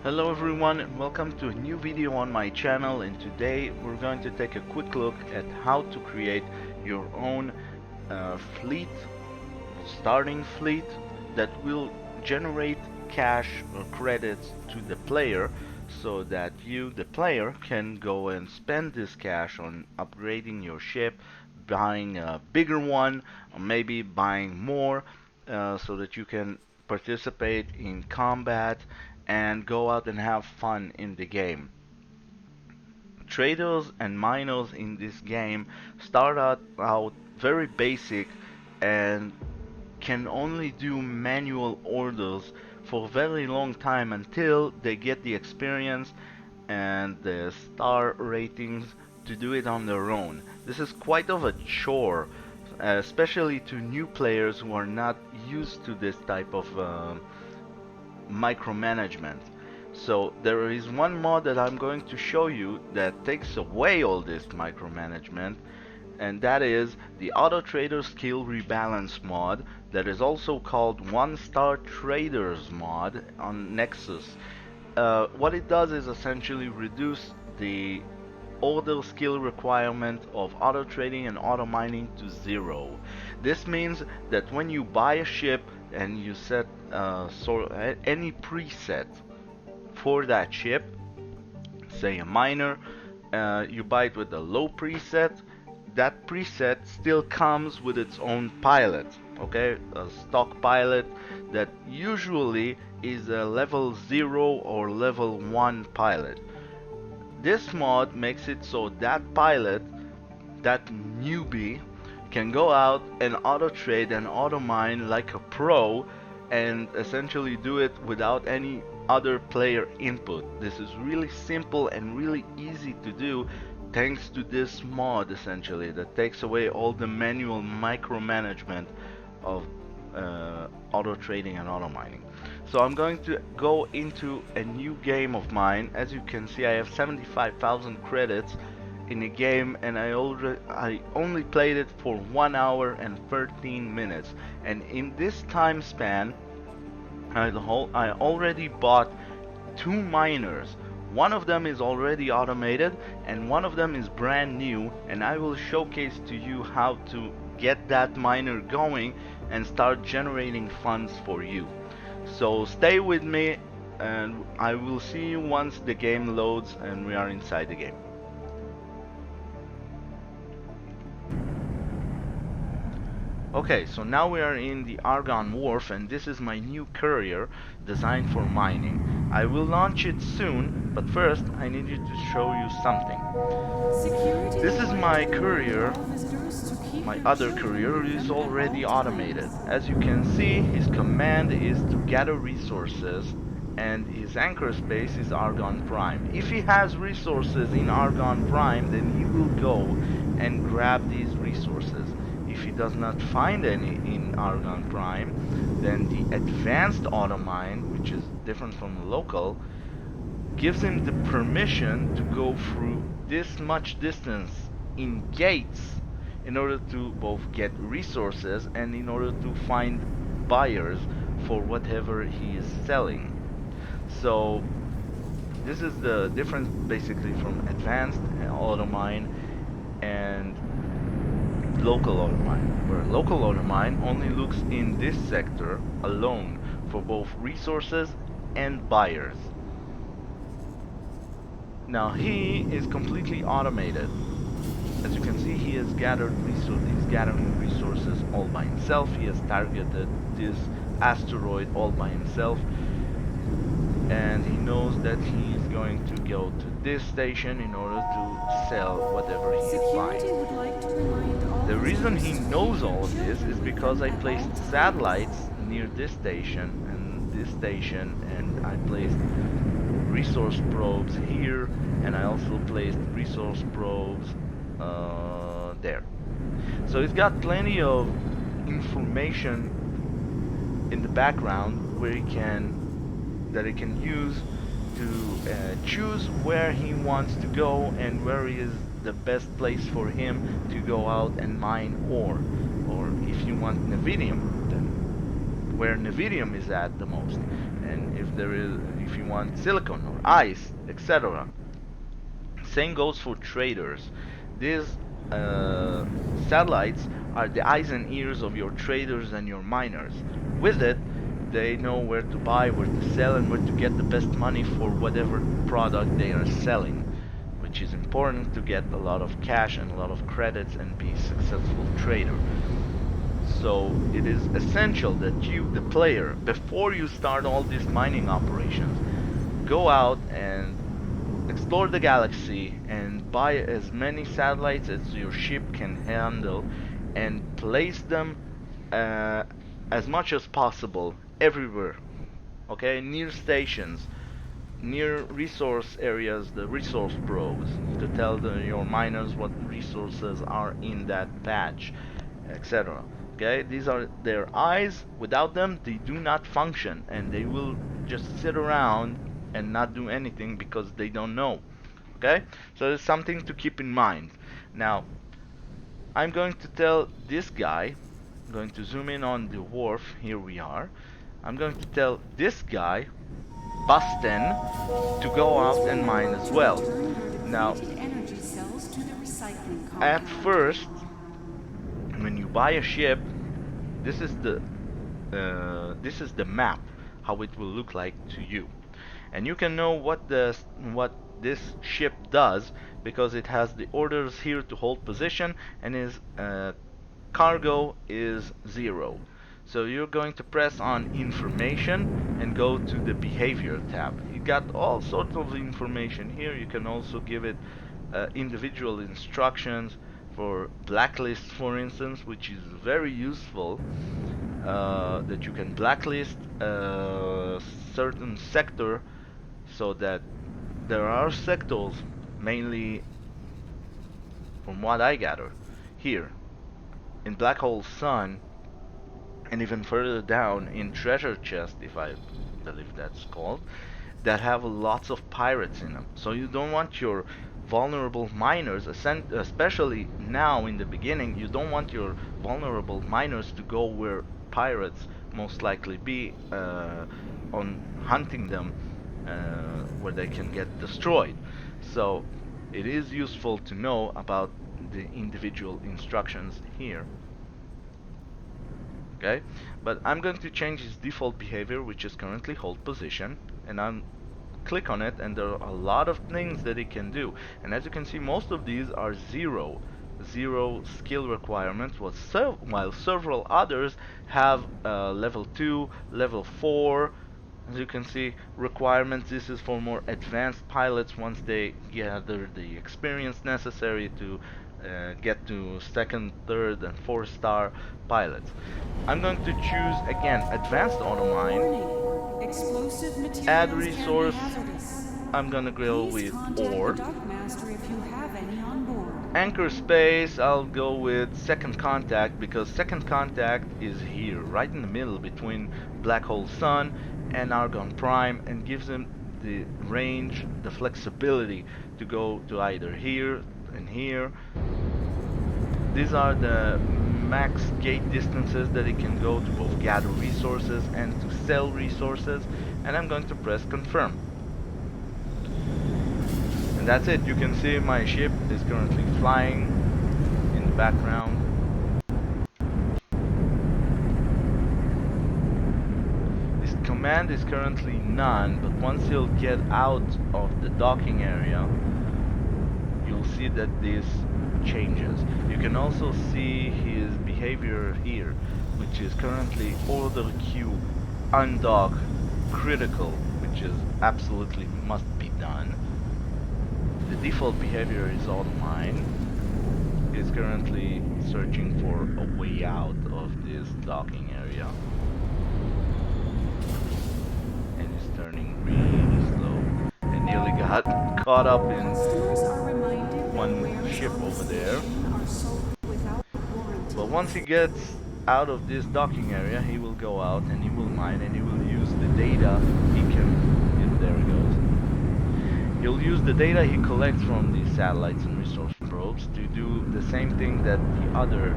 Hello everyone and welcome to a new video on my channel, and today we're going to take a quick look at how to create your own fleet, starting fleet that will generate cash or credits to the player so that you, the player, can go and spend this cash on upgrading your ship, buying a bigger one, or maybe buying more so that you can participate in combat and go out and have fun in the game. Traders and miners in this game start out very basic and can only do manual orders for a very long time until they get the experience and the star ratings to do it on their own. This is quite of a chore, especially to new players who are not used to this type of micromanagement. So there is one mod that I'm going to show you that takes away all this micromanagement, and that is the Auto Trader Skill Rebalance mod, that is also called One Star Traders mod on Nexus. What it does is essentially reduce the order skill requirement of auto trading and auto mining to 0. This means that when you buy a ship and you set any preset for that ship, say a miner, you buy it with a low preset, that preset still comes with its own pilot, okay? A stock pilot that usually is a level 0 or level 1 pilot. This mod makes it so that pilot, that newbie, can go out and auto trade and auto mine like a pro and essentially do it without any other player input. This is really simple and really easy to do thanks to this mod essentially that takes away all the manual micromanagement of auto trading and auto mining. So I'm going to go into a new game of mine. As you can see, I have 75,000 credits in a game, and I only played it for 1 hour and 13 minutes. And in this time span, I already bought 2 miners. One of them is already automated and one of them is brand new, and I will showcase to you how to get that miner going and start generating funds for you. So stay with me and I will see you once the game loads and we are inside the game. Okay, so now we are in the Argon Wharf, and this is my new courier designed for mining. I will launch it soon, but first I need you to show you something. This is my courier, my other courier, who is already automated. As you can see, his command is to gather resources, and his anchor space is Argon Prime. If he has resources in Argon Prime, then he will go and grab these resources. If he does not find any in Argon Prime, then the advanced auto mine, which is different from the local, gives him the permission to go through this much distance in gates in order to both get resources and in order to find buyers for whatever he is selling. So this is the difference basically from advanced auto mine and local auto mine, where local auto mine only looks in this sector alone for both resources and buyers. Now he is completely automated. As you can see, he has gathered resources. He's gathering resources all by himself. He has targeted this asteroid all by himself, and he knows that he is going to go to this station in order to sell whatever he is buying. The reason he knows all of this is because I placed satellites near this station and this station, and I placed resource probes here, and I also placed resource probes there. So he's got plenty of information in the background where he can use to choose where he wants to go and where is the best place for him to go out and mine ore. Or if you want Nevidium, then where Nevidium is at the most. And if if you want silicon or ice, etc. Same goes for traders. These satellites are the eyes and ears of your traders and your miners. With it, they know where to buy, where to sell, and where to get the best money for whatever product they are selling, which is important to get a lot of cash and a lot of credits and be a successful trader. So it is essential that you, the player, before you start all these mining operations, go out and explore the galaxy and buy as many satellites as your ship can handle and place them uh, as much as possible everywhere. Okay, near stations, near resource areas, the resource probes, to tell your miners what resources are in that patch, etc. Okay, these are their eyes. Without them, they do not function, and they will just sit around and not do anything because they don't know. Okay, so it's something to keep in mind. Now, I'm going to tell this guy, I'm going to zoom in on the wharf. Here we are. I'm going to tell this guy, Busten, to go out and mine as well. Now, at first, when you buy a ship, this is the map, how it will look like to you, and you can know what this ship does because it has the orders here to hold position, and his cargo is 0. So you're going to press on information and go to the behavior tab. You got all sorts of information here. You can also give it individual instructions for blacklist, for instance, which is very useful, that you can blacklist a certain sector, so that there are sectors, mainly from what I gather here in Black Hole Sun, and even further down in Treasure Chest, if I believe that's called, that have lots of pirates in them. So you don't want your vulnerable miners, especially now in the beginning, you don't want your vulnerable miners to go where pirates most likely be, on hunting them, where they can get destroyed. So it is useful to know about the individual instructions here. Okay, but I'm going to change his default behavior, which is currently hold position, and I'm click on it, and there are a lot of things that it can do. And as you can see, most of these are zero skill requirements, while several others have level 2, level 4. As you can see, requirements, this is for more advanced pilots once they gather the experience necessary to get to second, third, and 4-star pilots. I'm going to choose again advanced auto mine, add resource. I'm gonna go with ore. Anchor space, I'll go with second contact, because second contact is here, right in the middle between Black Hole Sun and Argon Prime, and gives them the range, the flexibility to go to either here and here. These are the max gate distances that it can go to both gather resources and to sell resources, and I'm going to press confirm. And that's it. You can see my ship is currently flying in the background. This command is currently none, but once you'll get out of the docking area, you'll see that this changes. You can also see his behavior here, which is currently order queue undock critical, which is absolutely must be done. The default behavior is auto mine. Is currently searching for a way out of this docking area, and is turning really slow, and nearly got caught up in one ship over there. But once he gets out of this docking area, he will go out and he will mine, and he will use the data he can. There he goes. He'll use the data he collects from these satellites and resource probes to do the same thing that the other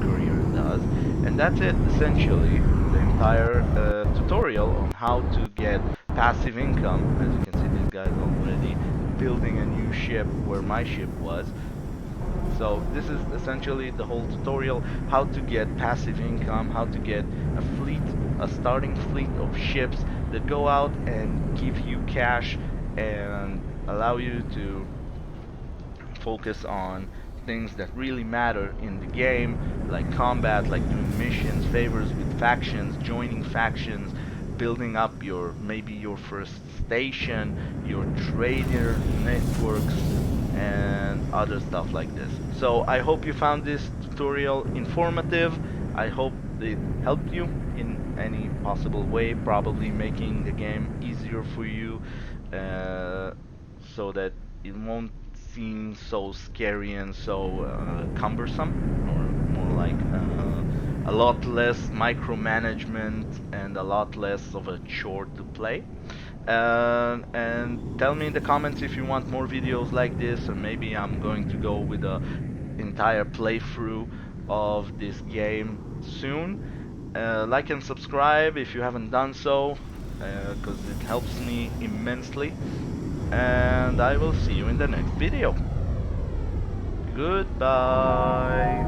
courier does, and that's it essentially. The entire tutorial on how to get passive income. As you can see, these guys already building a new ship where my ship was. So this is essentially the whole tutorial, how to get passive income, how to get a fleet, a starting fleet of ships that go out and give you cash and allow you to focus on things that really matter in the game, like combat, like doing missions, favors with factions, joining factions, building up your maybe your first station, your trader networks, and other stuff like this. So I hope you found this tutorial informative. I hope it helped you in any possible way, probably making the game easier for you, uh, so that it won't seem so scary and so cumbersome, or more like a lot less micromanagement and a lot less of a chore to play. And tell me in the comments if you want more videos like this, or maybe I'm going to go with a entire playthrough of this game soon. Like and subscribe if you haven't done so, because it helps me immensely. And I will see you in the next video. Goodbye.